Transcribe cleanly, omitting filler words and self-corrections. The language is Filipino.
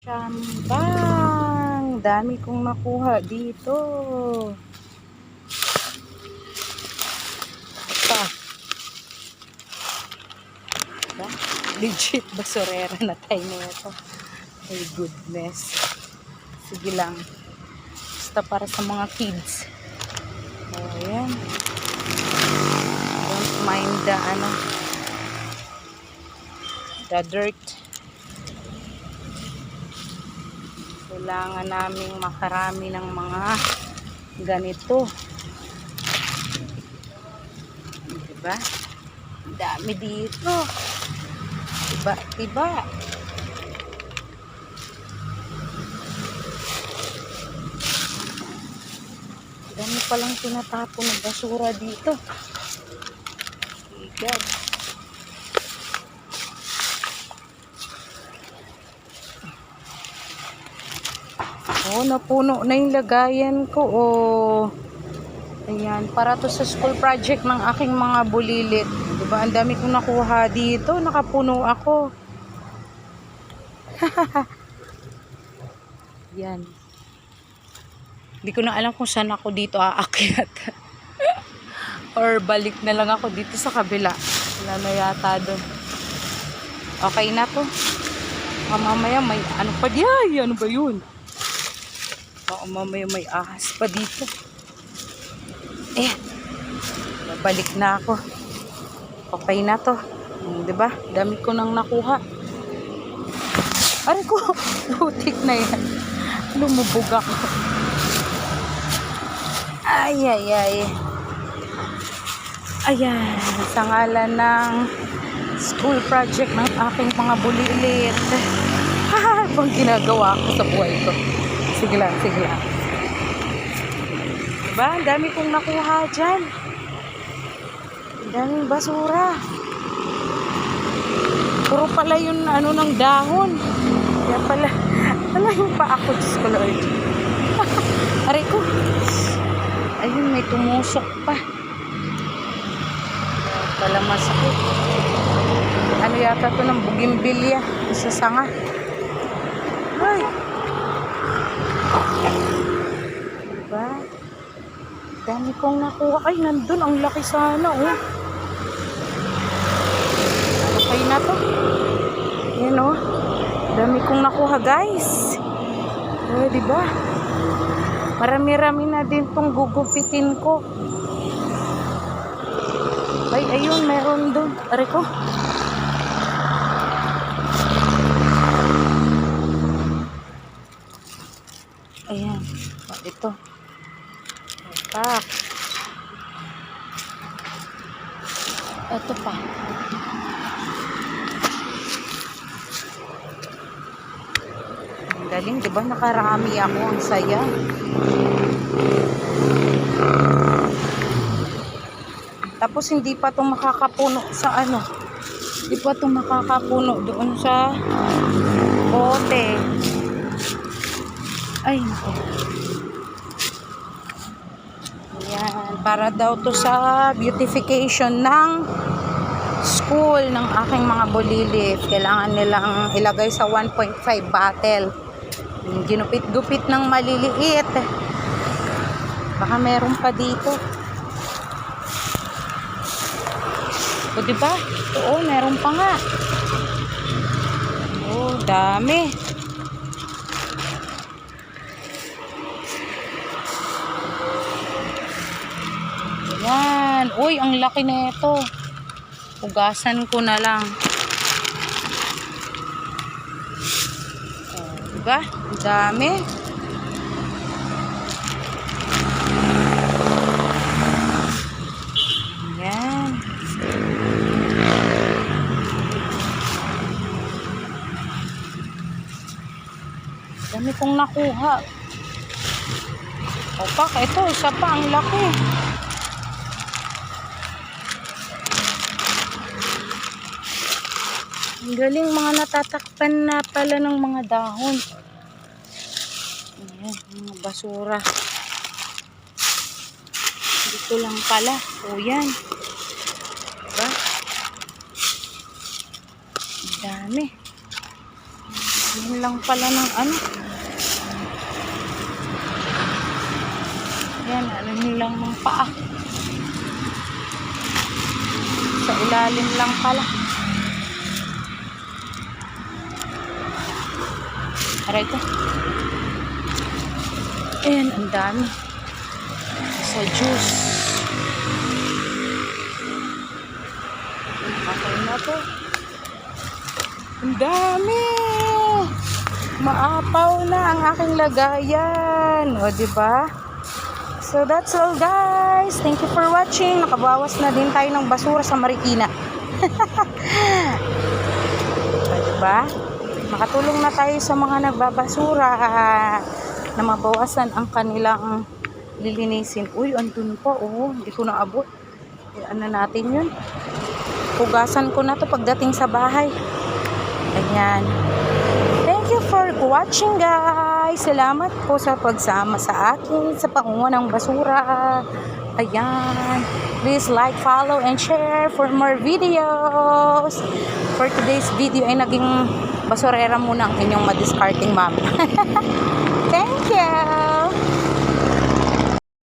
Chambang! Dami kong nakuha dito. Pa. Diba? Legit basurera na tayo nito. My goodness. Sige lang. Basta para sa mga kids. Ayan. Don't mind the dirt. Kailangan naming makarami ng mga ganito. Diba? Dami dito. Diba? Dami palang tinatapon ng basura dito. God. Oh, napuno na yung lagayan ko. Oh. Ayan, para to sa school project ng aking mga bulilit. Diba? Ang dami kong nakuha dito. Nakapuno ako. Yan. Hindi ko na alam kung saan ako dito aakyat. Or balik na lang ako dito sa kabila. Wala na yata doon. Okay na to. Mamaya may ano pa diyan? Ano ba yun? Mamaya may ahas pa dito. Ayan. Babalik na ako. Okay na to. Diba? Dami ko nang nakuha. Aray ko. Lutik na yan. Lumubog ako. Ay. Ayan. Sa ngalan ng school project ng aking mga bulilit. Ibang ginagawa ko sa buhay ko. Sige lang. Diba? Ang dami kong nakuha dyan. Ang daming basura. Puro pala yung ng dahon. Kaya pala yung pa ako. Diyos ko Lord. Aray ko. Ayun, may tumusok pa. Pala masakit. Ano yata to ng bugimbilya sa sanga. Ay. Diba? Dami kong nakuha. Ay, nandun. Ang laki sana, oh. Okay na to. Yan, oh. Dami kong nakuha, guys. Diba? Marami-rami na din tong gugupitin ko. Ay, ayun, meron doon. Aray ko. Ayan. Ito. Tak. Ito pa. Ang galing, diba? Nakarami ako. Ang saya. Tapos hindi pa itong makakapuno sa ano. Hindi pa itong makakapuno doon sa bote. Ay, nako. Ayan. Para daw to sa beautification ng school ng aking mga bulilit. Kailangan nilang ilagay sa 1.5 bottle. Ginupit-gupit ng maliliit. Baka meron pa dito. O, diba? Oo, meron pa nga. Oh, dami. Yan. Uy, ang laki na ito. Hugasan ko na lang. Oh, diba? Ang dami. Yan. Dami kong nakuha. Opak, ito, isa pa, ang laki. Ang galing, mga natatakpan na pala ng mga dahon. Ayan, mga basura. Dito lang pala. O, yan. Diba? Ang dami. Yun lang pala ng ano. Yan, ano lang ng paa. Sa ilalim lang pala. Aray ko. Ayan, ang dami. Sa juice. Okay na to. Ang dami. Maapaw na ang aking lagayan. O, diba? So, that's all guys. Thank you for watching. Nakabawas na din tayo ng basura sa Marikina. O, diba? Makatulong na tayo sa mga nagbabasura na mabawasan ang kanilang lilinisin. Uy, andun pa. Oh, hindi ko naabot. Ano natin yun? Hugasan ko na to pagdating sa bahay. Ayan. Thank you for watching guys. Salamat po sa pagsama sa akin sa pangunguha ng basura. Ayan. Please like, follow, and share for more videos. For today's video ay naging basurera muna ang inyong madiscarding ma'am. Thank you.